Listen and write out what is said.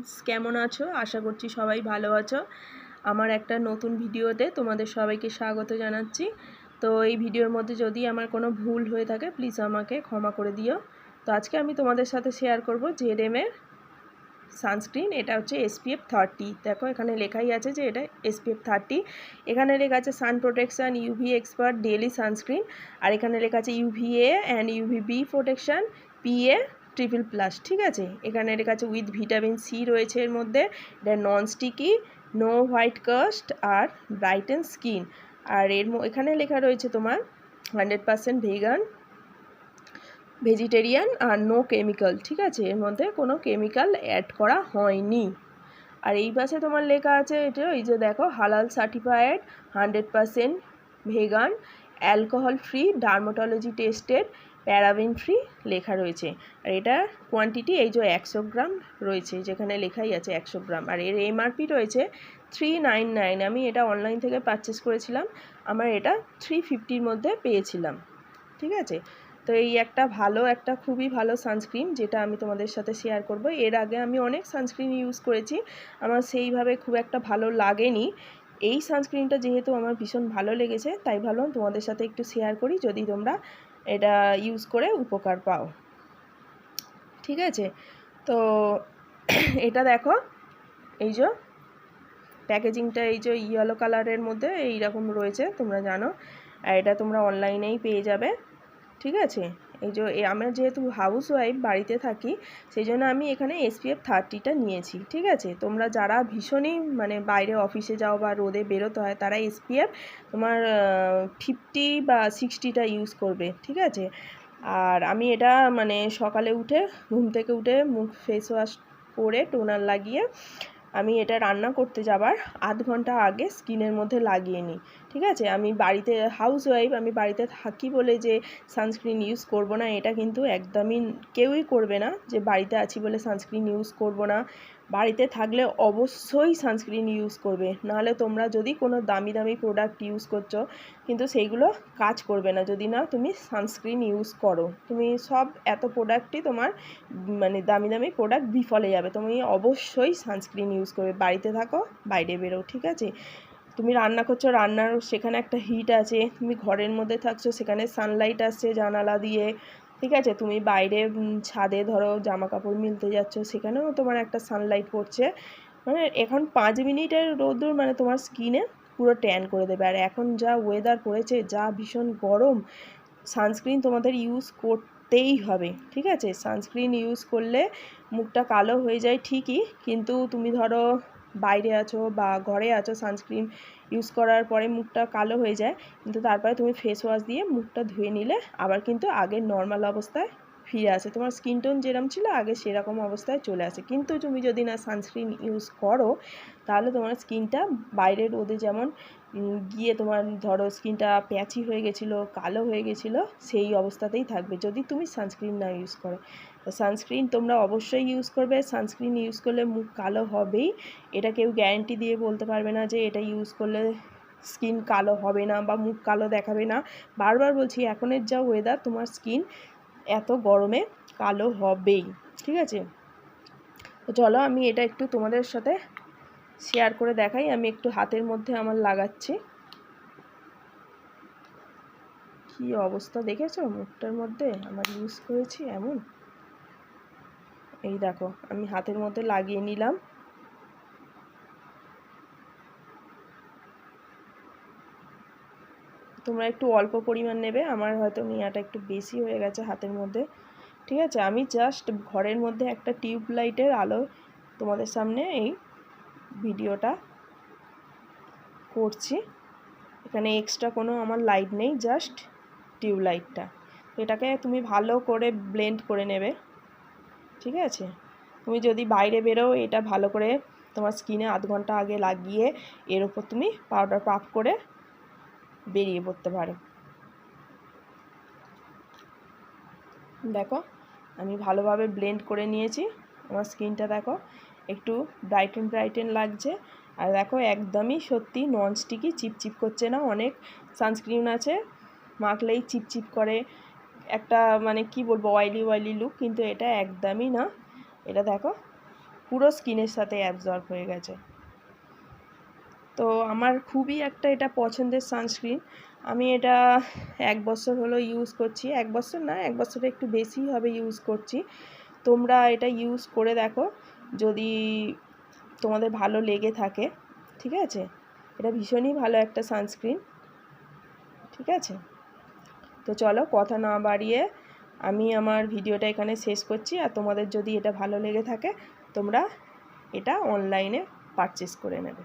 Friends, কেমন আছো? আশা করছি সবাই ভালো আছো। আমার একটা নতুন ভিডিওতে তোমাদের সবাইকে স্বাগত জানাচ্ছি। তো এই ভিডিওর মধ্যে যদি আমার কোনো ভুল হয়ে থাকে প্লিজ আমাকে ক্ষমা করে দিও। তো আজকে আমি তোমাদের সাথে শেয়ার করব জেডএম এর সানস্ক্রিন। এটা হচ্ছে SPF 30। দেখো এখানে লেখাই আছে যে এটা SPF 30। এখানে লেখা আছে sun protection UV expert daily sunscreen, আর এখানে লেখা আছে UVA and UVB protection PA +++। ঠিক আছে, এখানে লেখা আছে উইথ ভিটামিন সি রয়েছে এর মধ্যে। এটা non sticky, no white cast আর ব্রাইটেন স্কিন। আর এখানে লেখা রয়েছে তোমার 100% ভেগান, ভেজিটেরিয়ান আর নো কেমিক্যাল। ঠিক আছে, এর মধ্যে কোনো কেমিক্যাল অ্যাড করা হয়নি। আর এই পাশে তোমার লেখা আছে এটা, এই যে দেখো, হালাল certified, 100% vegan, alcohol free, dermatology tested, paraben free লেখা রয়েছে। আর এটা কোয়ান্টিটি এই যে 100 গ্রাম রয়েছে, যেখানে লেখাই আছে 100 গ্রাম। আর এর MRP রয়েছে 399। আমি এটা অনলাইন থেকে পারচেস করেছিলাম, আমার এটা 350-র মধ্যে পেয়েছিলাম। ঠিক আছে, তো এই একটা খুবই ভালো সানস্ক্রিন, যেটা আমি তোমাদের সাথে শেয়ার করব। এর আগে আমি অনেক সানস্ক্রিন ইউজ করেছি, আমার সেইভাবে খুব একটা ভালো লাগেনি। এই সানস্ক্রিনটা যেহেতু আমার ভীষণ ভালো লেগেছে, তাই ভাবলাম তোমাদের সাথে একটু শেয়ার করি, যদি তোমরা এটা ইউজ করে উপকার পাও। ঠিক আছে, তো এটা দেখো, এই যে প্যাকেজিংটা এই যে ইয়েলো কালারের মধ্যে এইরকম রয়েছে, তোমরা জানো। আর এটা তোমরা অনলাইনেই পেয়ে যাবে। ঠিক আছে, এই যে আমরা যেহেতু হাউস ওয়াইফ, বাড়িতে থাকি, সেই জন্য আমি এখানে SPF 30টা নিয়েছি। ঠিক আছে, তোমরা যারা ভীষণই বাইরে অফিসে যাও বা রোদে বেরোতে হয়, তারা SPF তোমার 50 বা 60টা ইউজ করবে। ঠিক আছে, আর আমি এটা সকালে উঠে, ঘুম থেকে উঠে মুখ ফেস ওয়াশ করে টোনার লাগিয়ে আমি এটা রান্না করতে যাবার আধ ঘন্টা আগে স্কিনের মধ্যে লাগিয়ে নিই। ঠিক আছে, আমি বাড়িতে হাউস ওয়াইফ, আমি বাড়িতে থাকি বলে যে সানস্ক্রিন ইউজ করব না, এটা কিন্তু একদমই কেউই করবে না, যে বাড়িতে আছি বলে সানস্ক্রিন ইউজ করব না। বাড়িতে থাকলে অবশ্যই সানস্ক্রিন ইউজ করবে, নাহলে তোমরা যদি কোনো দামি দামি প্রোডাক্ট ইউজ করছো, কিন্তু সেইগুলো কাজ করবে না যদি না তুমি সানস্ক্রিন ইউজ করো। তুমি সব এত প্রোডাক্টই তোমার দামি দামি প্রোডাক্ট বিফলে যাবে। তুমি অবশ্যই সানস্ক্রিন ইউজ করবে, বাড়িতে থাকো বাইরে বেরো। ঠিক আছে, তুমি রান্না করছো, রান্নার সেখানে একটা হিট আছে, তুমি ঘরের মধ্যে থাকছো, সেখানে সানলাইট আসছে জানালা দিয়ে। ঠিক আছে, তুমি বাইরে ছাদে ধরো জামা কাপড় মিলতে যাচ্ছ, সেখানেও তোমার একটা সানলাইট পড়ছে, এখন 5 মিনিটের রোদ্দুর তোমার স্কিনে পুরো ট্যান করে দেবে। আর এখন যা ওয়েদার পড়েছে, যা ভীষণ গরম, সানস্ক্রিন তোমাদের ইউজ করতেই হবে। ঠিক আছে, সানস্ক্রিন ইউজ করলে মুখটা কালো হয়ে যায় ঠিকই, কিন্তু তুমি ধরো বাইরে আছো বা ঘরে আছো, সানস্ক্রিন ইউজ করার পরে মুখটা কালো হয়ে যায়, কিন্তু তারপরে তুমি ফেস ওয়াশ দিয়ে মুখটা ধুয়ে নিলে আবার কিন্তু আগের নর্মাল অবস্থায় ফিরে আসে, তোমার স্কিন টোন যেরকম ছিল আগে সেরকম অবস্থায় চলে আসে। কিন্তু তুমি যদি না সানস্ক্রিন ইউজ করো, তাহলে তোমার স্কিনটা বাইরের রোদে যেমন গিয়ে তোমার ধরো স্কিনটা প্যাচি হয়ে গেছিলো, কালো হয়ে গেছিলো, সেই অবস্থাতেই থাকবে যদি তুমি সানস্ক্রিন না ইউজ করো। তো সানস্ক্রিন তোমরা অবশ্যই ইউজ করবে। সানস্ক্রিন ইউজ করলে মুখ কালো হবেই, এটা কেউ গ্যারান্টি দিয়ে বলতে পারবে না যে এটা ইউজ করলে স্কিন কালো হবে না বা মুখ কালো দেখাবে না। বারবার বলছি, এখনের যা ওয়েদার, তোমার স্কিন এত গরমে কালো হবেই। ঠিক আছে, তো চলো আমি এটা একটু তোমাদের সাথে শেয়ার করে দেখাই। আমি একটু হাতের মধ্যে আমার লাগাচ্ছি, কি অবস্থা দেখেছো মুখটার মধ্যে আমার ইউজ করেছি এমন। এই দেখো, আমি হাতের মধ্যে লাগিয়ে নিলাম। তোমরা একটু অল্প পরিমাণ নেবে, আমার হয়তো নেওয়াটা একটু বেশি হয়ে গেছে হাতের মধ্যে। ঠিক আছে, আমি জাস্ট ঘরের মধ্যে একটা টিউব লাইটের আলো তোমাদের সামনে এই ভিডিওটা করছি। এখানে এক্সট্রা কোনো আমার লাইট নেই, জাস্ট টিউব লাইটটা। এটাকে তুমি ভালো করে ব্লেন্ড করে নেবে। ঠিক আছে, তুমি যদি বাইরে বেরো, এটা ভালো করে তোমার স্কিনে আধ ঘন্টা আগে লাগিয়ে এর উপর তুমি পাউডার পাফ করে বেরিয়ে পড়তে পারো। দেখো, আমি ভালোভাবে ব্লেন্ড করে নিয়েছি, আমার স্কিনটা দেখো একটু ব্রাইটেন লাগছে। আর দেখো, একদমই সত্যি নন স্টিকি, চিপচিপ করছে না। অনেক সানস্ক্রিন আছে মাখলেই চিপচিপ করে, একটা কি বলবো, অয়েলি লুক, কিন্তু এটা একদমই না। এটা দেখো পুরো স্কিনের সাথে অ্যাবজর্ব হয়ে গেছে। তো আমার খুবই একটা এটা পছন্দের সানস্ক্রিন। আমি এটা 1 বছর হলো ইউজ করছি, 1 বছর না, 1 বছরে একটু বেশিই হবে ইউজ করছি। তোমরা এটা ইউজ করে দেখো যদি তোমাদের ভালো লেগে থাকে, ঠিক আছে? এটা ভীষণই ভালো একটা সানস্ক্রিন, ঠিক আছে? তো চলো কথা না বাড়িয়ে আমি আমার ভিডিওটা এখানে শেষ করছি। আর তোমাদের যদি এটা ভালো লেগে থাকে তোমরা এটা অনলাইনে পারচেস করে নেবে।